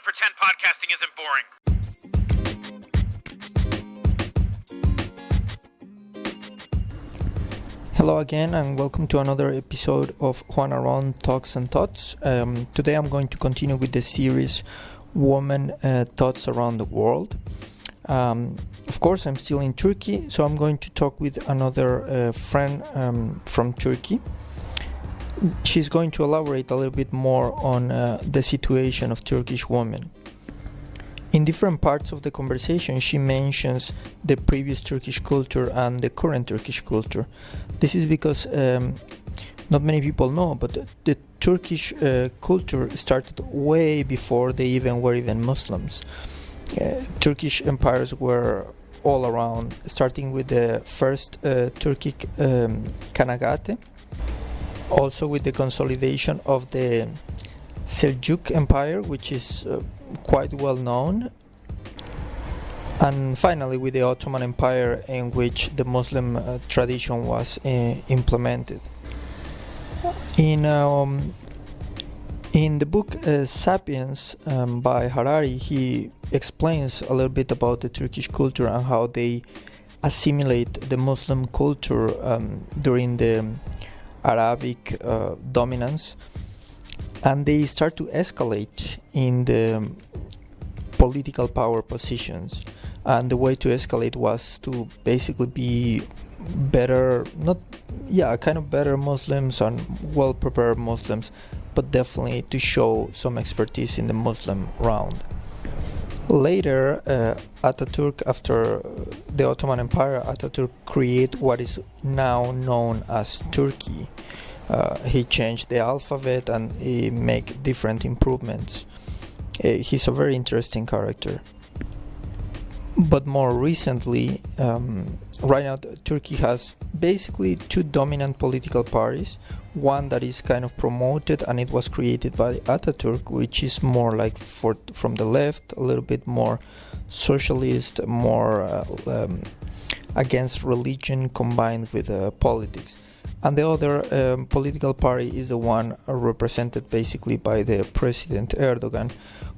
and pretend podcasting isn't boring. Hello again and welcome to another episode of Juan Aron Talks and Thoughts. Today I'm going to continue with the series Women Thoughts Around the World. Of course, I'm still in Turkey, so I'm going to talk with another friend from Turkey. She's going to elaborate a little bit more on the situation of Turkish women. In different parts of the conversation, she mentions the previous Turkish culture and the current Turkish culture. This is because not many people know, but the Turkish culture started way before they were even Muslims. Turkish empires were all around, starting with the first Turkic Khanate, also with the consolidation of the Seljuk Empire, which is quite well known, and finally with the Ottoman Empire, in which the Muslim tradition was implemented. In the book Sapiens by Harari, he explains a little bit about the Turkish culture and how they assimilate the Muslim culture during the Arabic dominance, and they start to escalate in the political power positions. And the way to escalate was to basically be better Muslims and well-prepared Muslims, but definitely to show some expertise in the Muslim round. Later, Ataturk, after the Ottoman Empire, Ataturk created what is now known as Turkey. He changed the alphabet and he made different improvements. He's a very interesting character. But more recently, right now Turkey has basically two dominant political parties. One that is kind of promoted, and it was created by Ataturk, which is more like from the left, a little bit more socialist, more against religion combined with politics. And the other political party is the one represented basically by the President Erdogan,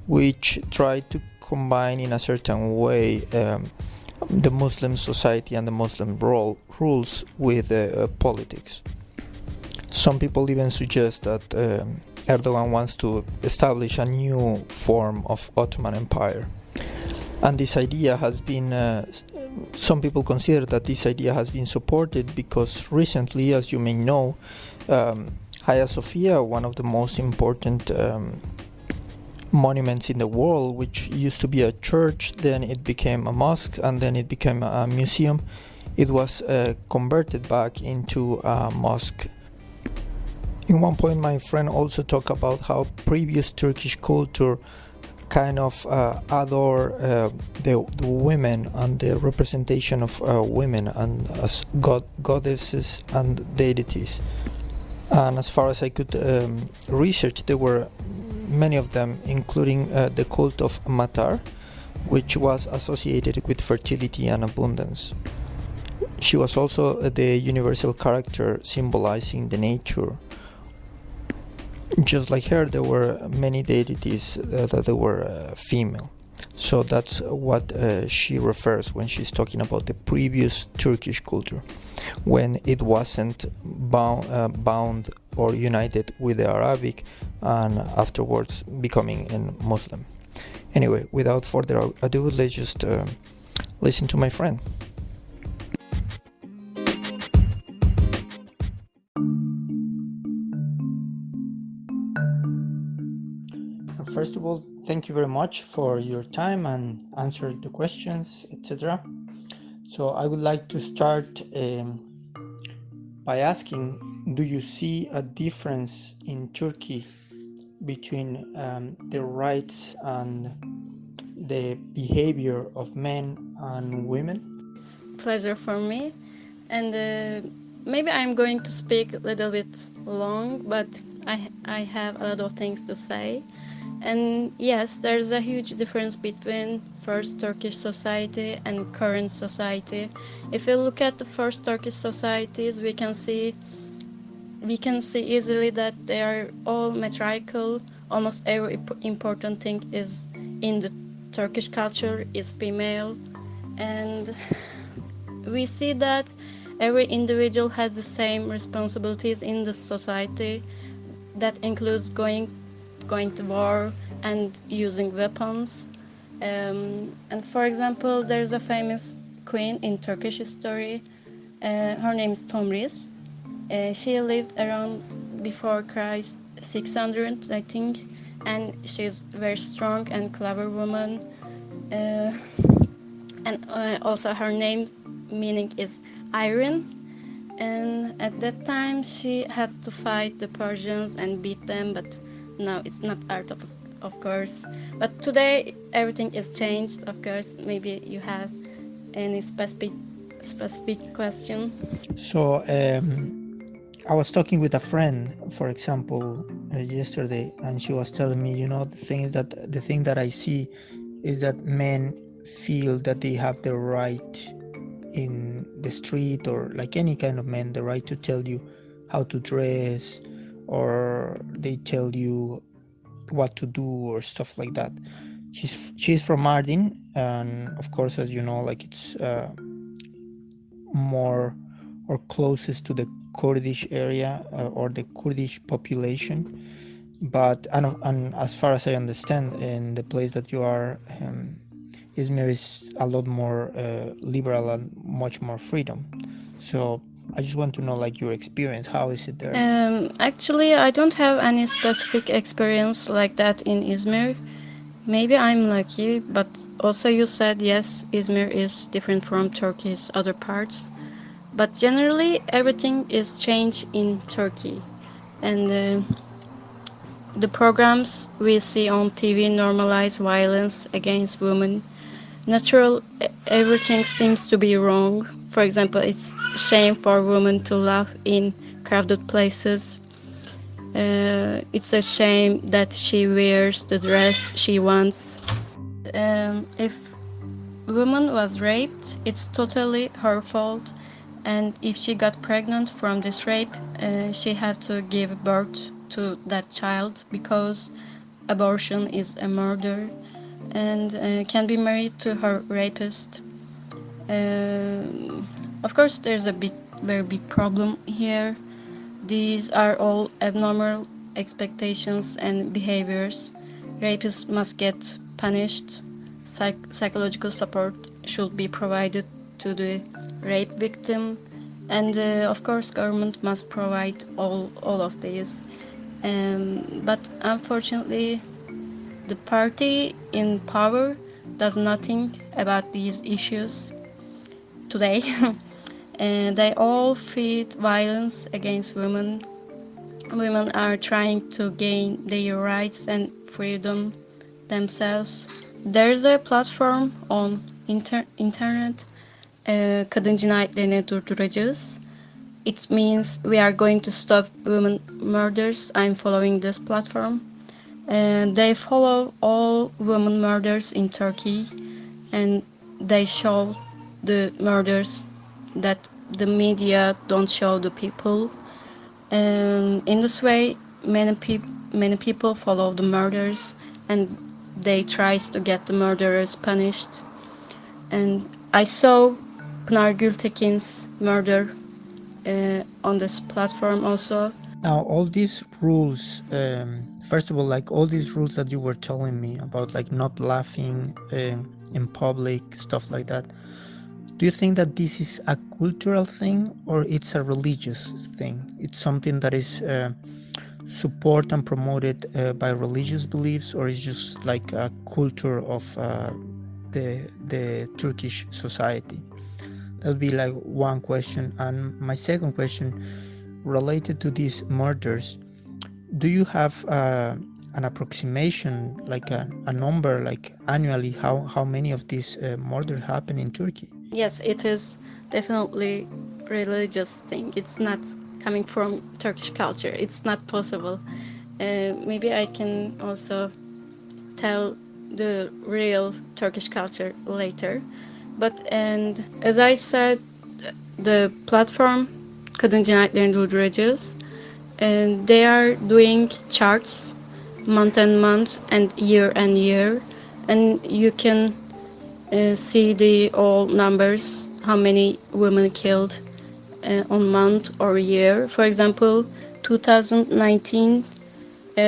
which tried to combine in a certain way the Muslim society and the Muslim rules with politics. Some people even suggest that Erdogan wants to establish a new form of Ottoman Empire. And this idea has been, some people consider that this idea has been supported because recently, as you may know, Hagia Sophia, one of the most important monuments in the world, which used to be a church, then it became a mosque, and then it became a museum. It was converted back into a mosque. In one point, my friend also talked about how previous Turkish culture kind of adore the women and the representation of women and as goddesses and deities. And as far as I could research, there were many of them, including the cult of Matar, which was associated with fertility and abundance. She was also the universal character symbolizing the nature. Just like her, there were many deities that were female. So that's what she refers when she's talking about the previous Turkish culture, when it wasn't bound or united with the Arabic and afterwards becoming a Muslim. Anyway, without further ado, let's just listen to my friend. First of all, thank you very much for your time and answer the questions, etc. So I would like to start by asking, do you see a difference in Turkey between the rights and the behavior of men and women? Pleasure for me, and maybe I'm going to speak a little bit long, but I have a lot of things to say. And yes, there's a huge difference between first Turkish society and current society. If you look at the first Turkish societies, we can see easily that they are all matriarchal, almost every important thing is in the Turkish culture is female, and we see that every individual has the same responsibilities in the society. That includes going to war and using weapons. And for example, there's a famous queen in Turkish history. Her name is Tomris. She lived around before Christ 600, I think, and she's very strong and clever woman. Uh, and also her name meaning is iron. And at that time, she had to fight the Persians and beat them, but no, it's not art of course. But today, everything is changed. Of course, maybe you have any specific question. So I was talking with a friend, for example, yesterday, and she was telling me, the thing that I see is that men feel that they have the right in the street, or like any kind of man, the right to tell you how to dress, or they tell you what to do or stuff like that. She's from Mardin, and of course, as you know, like it's more or closest to the Kurdish area, or the Kurdish population. But and as far as I understand, in the place that you are, Izmir is a lot more liberal and much more freedom. So I just want to know, like, your experience. How is it there? Actually, I don't have any specific experience like that in Izmir. Maybe I'm lucky, but also you said yes, Izmir is different from Turkey's other parts. But generally, everything is changed in Turkey, and the programs we see on TV normalize violence against women. Natural, everything seems to be wrong. For example, it's shame for women to laugh in crowded places. It's a shame that she wears the dress she wants. If woman was raped, it's totally her fault. And if she got pregnant from this rape, she had to give birth to that child because abortion is a murder, and can be married to her rapist. Of course, there's a very big problem here. These are all abnormal expectations and behaviors. Rapists must get punished. Psychological support should be provided to the rape victim, and of course, government must provide all of these. But unfortunately, the party in power does nothing about these issues today. And they all feed violence against women. Women are trying to gain their rights and freedom themselves. There's a platform on internet, kadın cinayetlerini durduracağız. It means we are going to stop women murders. I'm following this platform. And they follow all women murders in Turkey, and they show the murders that the media don't show the people. And in this way, many people follow the murders, and they tries to get the murderers punished. And I saw Pınar Gültekin's murder on this platform also. Now, all these rules, first of all, like all these rules that you were telling me about, like not laughing in public, stuff like that, do you think that this is a cultural thing or it's a religious thing? It's something that is supported and promoted by religious beliefs, or is just like a culture of the Turkish society? That would be like one question. And my second question, related to these murders, do you have an approximation, like a number, like annually, how many of these murders happen in Turkey? Yes, it is definitely religious thing. It's not coming from Turkish culture. It's not possible. Maybe I can also tell the real Turkish culture later. But and as I said, the platform Kadın Cinayetlerini Durduracağız, and they are doing charts month and month and year, and you can see the all numbers, how many women killed on month or year. For example, 2019,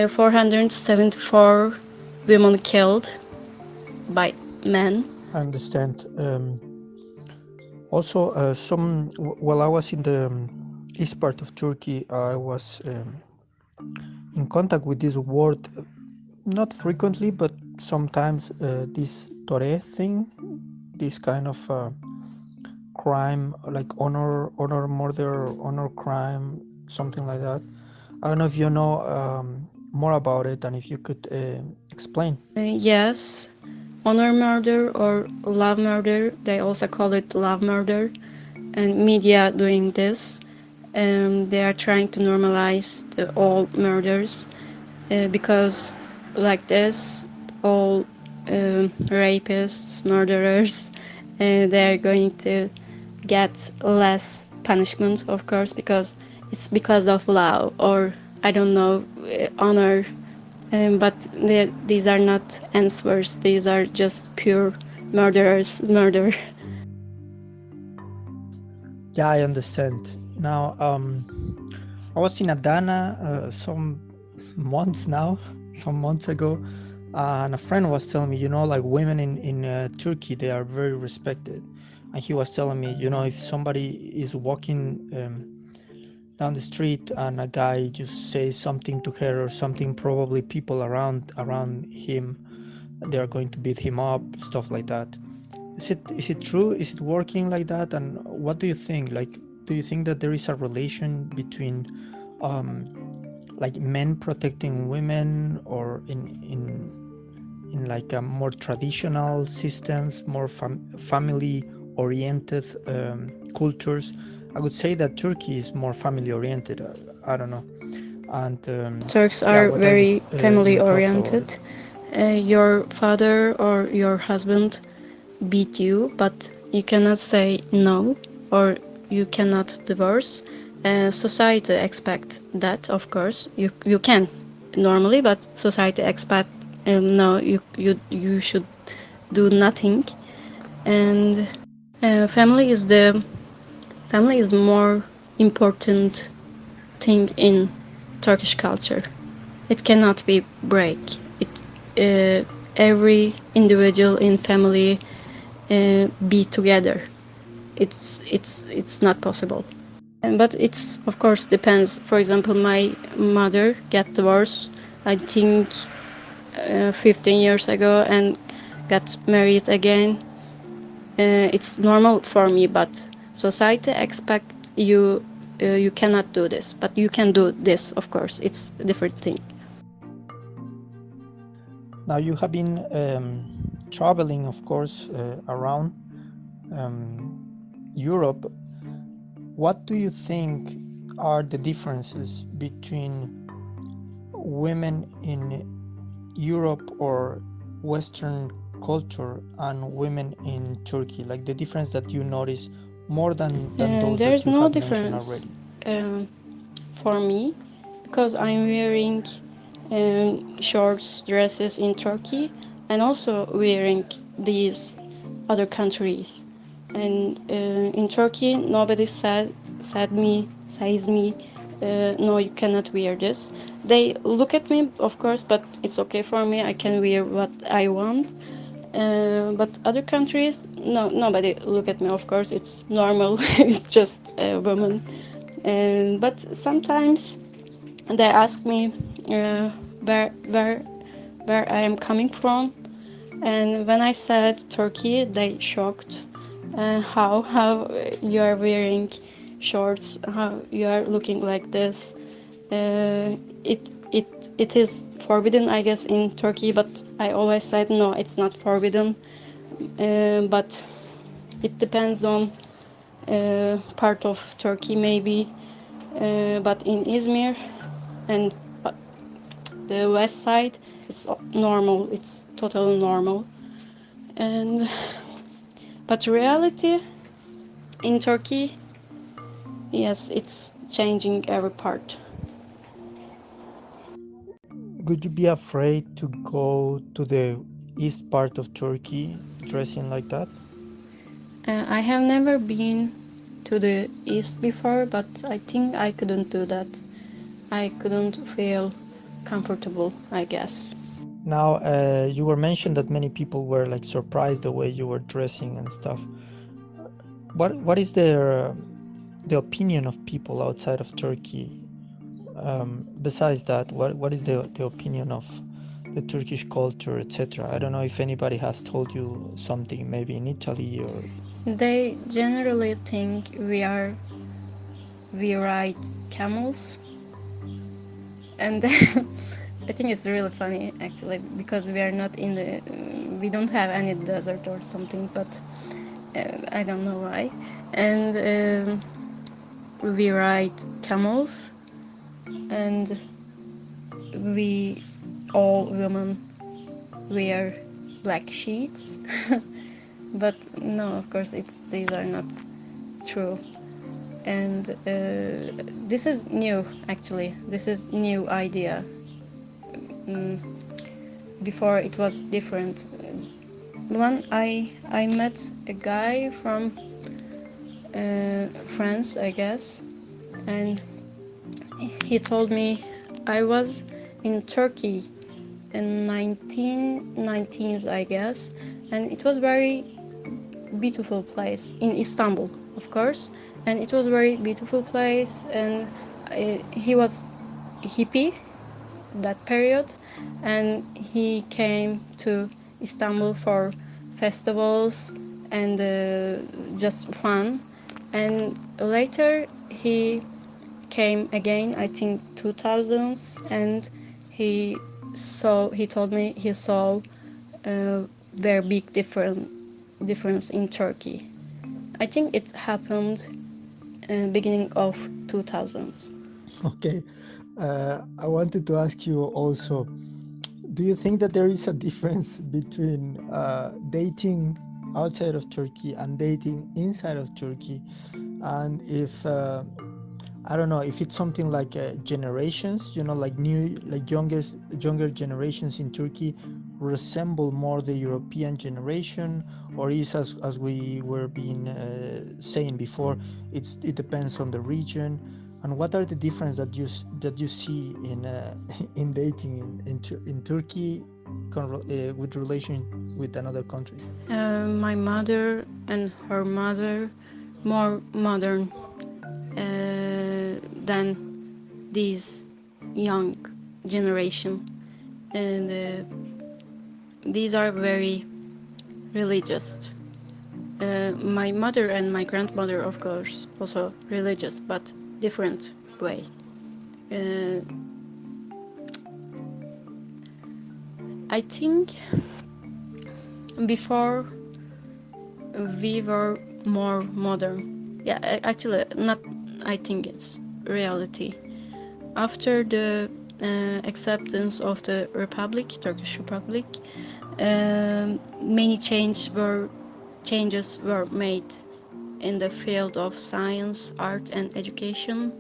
474 women killed by men. I understand. Also, while I was in the east part of Turkey, I was in contact with this word, not frequently, but sometimes, this tore thing, this kind of crime, like honor murder, honor crime, something like that. I don't know if you know more about it, and if you could explain. Yes, honor murder or love murder, they also call it love murder, and media doing this. They are trying to normalize all murders because, like this, all rapists, murderers, they are going to get less punishment, of course, because it's because of love or I don't know, honor. But these are not answers. These are just pure murderers murder. Yeah, I understand. Now, I was in Adana some months ago, and a friend was telling me, like women in Turkey, they are very respected. And he was telling me, if somebody is walking down the street and a guy just says something to her or something, probably people around him, they are going to beat him up, stuff like that. Is it true? Is it working like that? And what do you think? Like, do you think that there is a relation between like men protecting women, or in like a more traditional systems, more family oriented cultures? I would say that Turkey is more family oriented. I don't know. And Turks yeah, are what are very family your thoughts about oriented. it? Your father or your husband beat you, but you cannot say no or you cannot divorce. Society expect that, of course. You can normally, but society expect no, you should do nothing. And family is the more important thing in Turkish culture. It cannot be break. It every individual in family be together. It's not possible. But it's of course depends. For example, my mother got divorced, I think 15 years ago, and got married again. It's normal for me, but society expect you. You cannot do this, but you can do this. Of course, it's a different thing. Now you have been traveling, of course, around Europe. What do you think are the differences between women in Europe or Western culture and women in Turkey? Like the difference that you notice more than those that There's you no have mentioned difference already. um, for me because I'm wearing shorts, dresses in Turkey, and also wearing these other countries. And in Turkey, nobody says me, no, you cannot wear this. They look at me, of course, but it's okay for me. I can wear what I want. But other countries, no, nobody look at me. Of course, it's normal. It's just a woman. And but sometimes they ask me uh, where where where I am coming from, and when I said Turkey, they shocked. How you are wearing shorts? How you are looking like this? It is forbidden, I guess, in Turkey, but I always said no, it's not forbidden. But it depends on part of Turkey, maybe. But in Izmir and the west side, it's normal. It's totally normal. And but reality in Turkey, yes, it's changing every part. would you be afraid to go to the east part of Turkey dressing like that? I have never been to the east before, but I think I couldn't do that. I couldn't feel comfortable, I guess. Now, you were mentioned that many people were like surprised the way you were dressing and stuff. What is the opinion of people outside of Turkey? Besides that, what is the opinion of the Turkish culture, etc.? I don't know if anybody has told you something, maybe in Italy or. They generally think we ride camels, and I think it's really funny actually because we are not in the we don't have any desert or something, but I don't know why. And we ride camels, and we all women wear black sheets. But no, of course, these are not true. And this is new, actually. This is new idea. Mm, Before it was different. One, I met a guy from France, I guess, and he told me I was in Turkey in 1919s, I guess, and it was very beautiful place in Istanbul, of course, and it was very beautiful place, and he was hippie that period, and he came to Istanbul for festivals and just fun, and later he came again, I think 2000s, and he told me he saw a very big difference in Turkey. I think it happened beginning of 2000s. Okay, I wanted to ask you also, do you think that there is a difference between dating outside of Turkey and dating inside of Turkey? And if I don't know if it's something like generations, like younger generations in Turkey resemble more the European generation, or is as we were being saying before, it depends on the region. And what are the difference that you see in in dating in Turkey with relation with another country? My mother and her mother more modern than this young generation, and these are very religious. My mother and my grandmother, of course, also religious, but different way. Uh, I think before we were more modern. Yeah, actually, not. I think it's reality. After the acceptance of the Republic, Turkish Republic, many changes were made in the field of science, art, and education,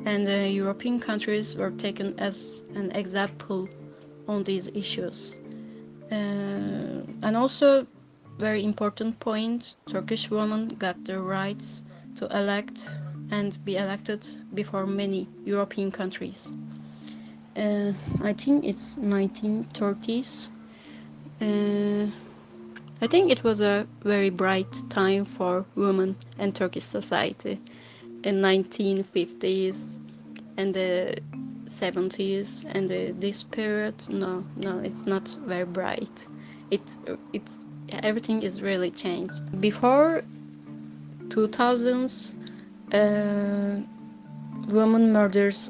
and the European countries were taken as an example on these issues. And also, very important point, Turkish women got the rights to elect and be elected before many European countries. I think it's 1930s. Uh, I think it was a very bright time for women and Turkish society in 1950s and the 70s and this period. No, it's not very bright. It's everything is really changed. Before 2000s, uh, women murders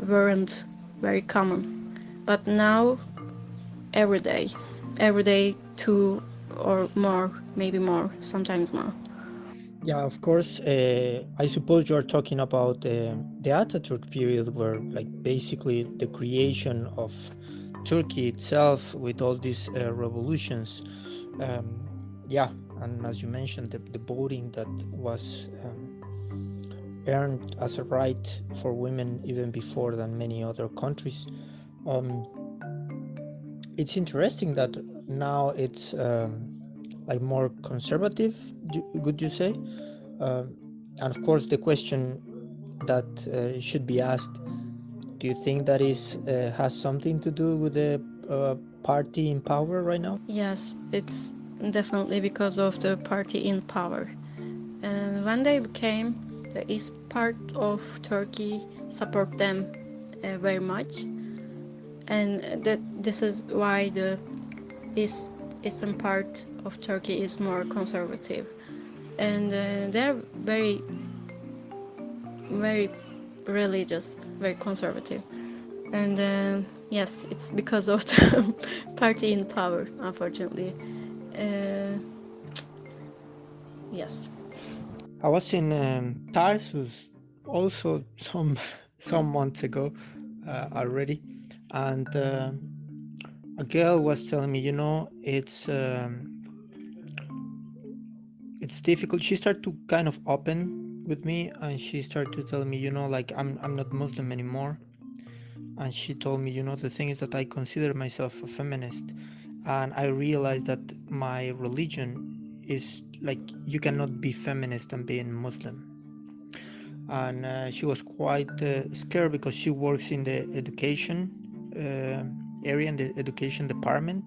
weren't very common, but now every day, every day two or more, maybe more, sometimes more. Yeah, of course. I suppose you're talking about the Ataturk period, where like basically the creation of Turkey itself with all these revolutions. Um, yeah, and as you mentioned, the voting that was earned as a right for women even before than many other countries. Um, it's interesting that now it's like more conservative, would you say? And of course, the question that should be asked: do you think that is has something to do with the party in power right now? Yes, it's definitely because of the party in power. And when they became the east part of Turkey, support them very much, and that this is why the eastern part of Turkey is more conservative, and they're very religious, very conservative, and yes, it's because of the party in power, unfortunately. Uh, yes. I was in Tarsus also some months ago already, and a girl was telling me, it's difficult. She started to kind of open with me, and she started to tell me, like I'm not Muslim anymore. And she told me, the thing is that I consider myself a feminist, and I realized that my religion is like you cannot be feminist and being Muslim. And she was quite scared because she works in the education area, in the education department.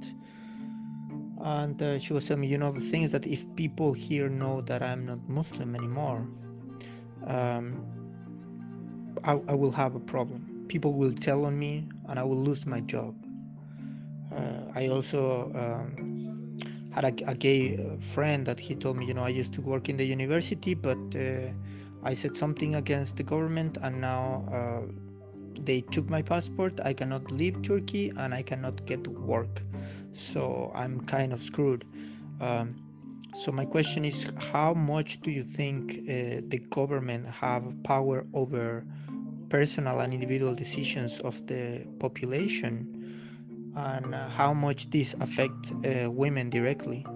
And she was telling me, the thing is that if people here know that I'm not Muslim anymore, um, I will have a problem. People will tell on me and I will lose my job. I also had a gay friend that he told me, I used to work in the university, but I said something against the government, and now they took my passport. I cannot leave Turkey and I cannot get work. So I'm kind of screwed. Um, so my question is, how much do you think the government have power over personal and individual decisions of the population, and how much this affect women directly?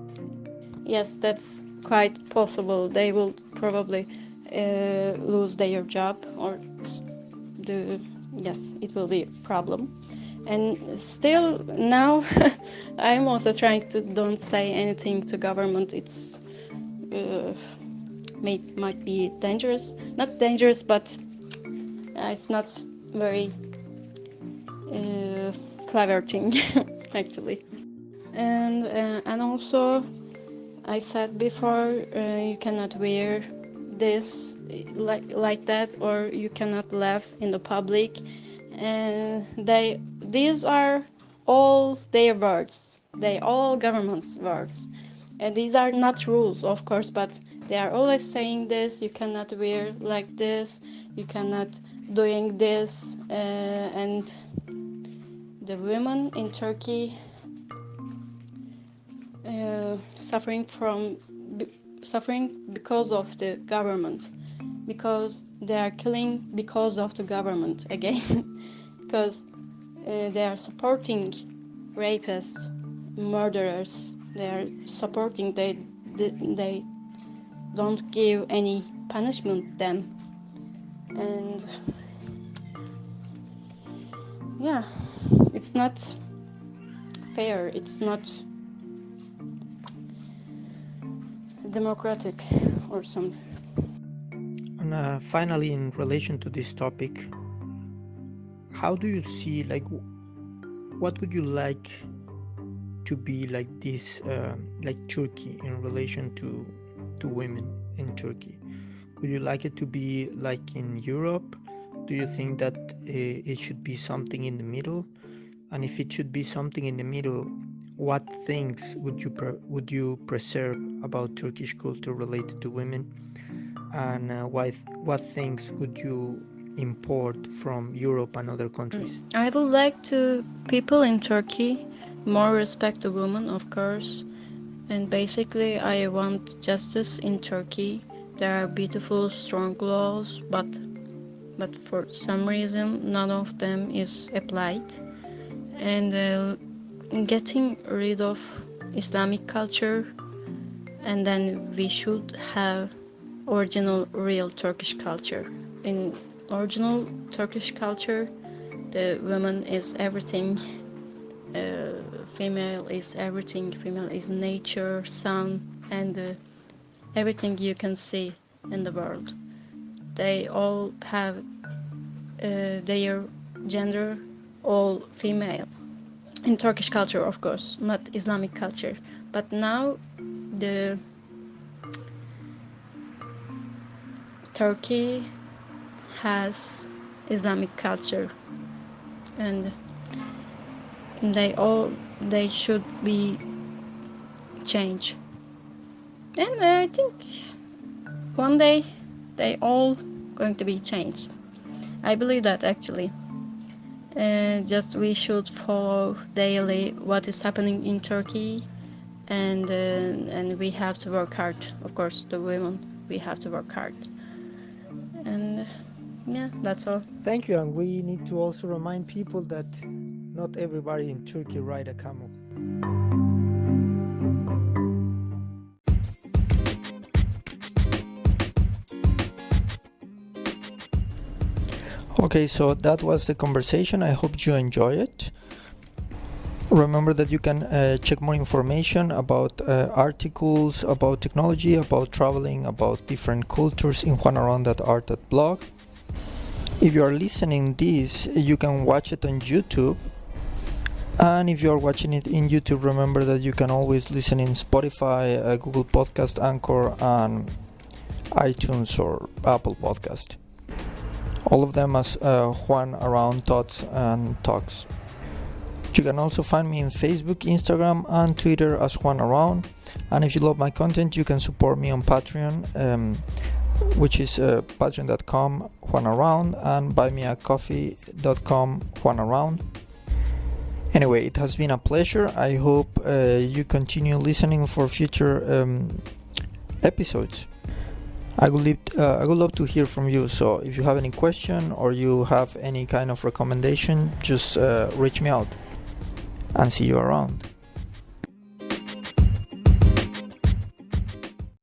Yes, that's quite possible. They will probably lose their job, or the yes, it will be a problem. And still now, I'm also trying to don't say anything to government. It's uh, might be dangerous. Not dangerous, but it's not very uh, clever thing actually. And also I said before, you cannot wear this like that, or you cannot laugh in the public. And these are all their words. They all government's words. And these are not rules, of course, but they are always saying this. You cannot wear like this. You cannot doing this. And the women in Turkey suffering suffering because of the government, because they are killing because of the government again, because they are supporting rapists, murderers. They are supporting. They don't give any punishment them, and yeah, it's not fair. It's not democratic or something. And finally, in relation to this topic, how do you see, like, what would you like to be like this, like Turkey in relation to women in Turkey? Would you like it to be like in Europe? Do you think that it should be something in the middle? And if it should be something in the middle, what things would you preserve about Turkish culture related to women, and what things would you import from Europe and other countries? I would like to people in Turkey more respect the woman, of course, and basically I want justice in Turkey. There are beautiful, strong laws, but for some reason none of them is applied. And getting rid of Islamic culture, and then we should have original, real Turkish culture. In original Turkish culture, the woman is everything Female is everything. Female is nature, sun, and everything you can see in the world. They all have their gender all female. In Turkish culture, of course, not Islamic culture. But now the Turkey has Islamic culture, and they should be changed. And I think one day they all going to be changed. I believe that actually. Just we should follow daily what is happening in Turkey, and we have to work hard. Of course, the women, we have to work hard. And yeah, that's all. Thank you, and we need to also remind people that not everybody in Turkey ride a camel. Okay, so that was the conversation. I hope you enjoy it. Remember that you can check more information about articles, about technology, about traveling, about different cultures in juanaround.art.blog. If you are listening this, you can watch it on YouTube. And if you are watching it in YouTube, remember that you can always listen in Spotify, Google Podcast, Anchor, and iTunes or Apple Podcast. All of them as Juan Around Thoughts and Talks. You can also find me in Facebook, Instagram, and Twitter as Juan Around. And if you love my content, you can support me on Patreon, which is patreon.com juanaround and buymeacoffee.com juanaround. Anyway, it has been a pleasure. I hope you continue listening for future episodes. I would love to hear from you. So if you have any question or you have any kind of recommendation, just reach me out. And see you around.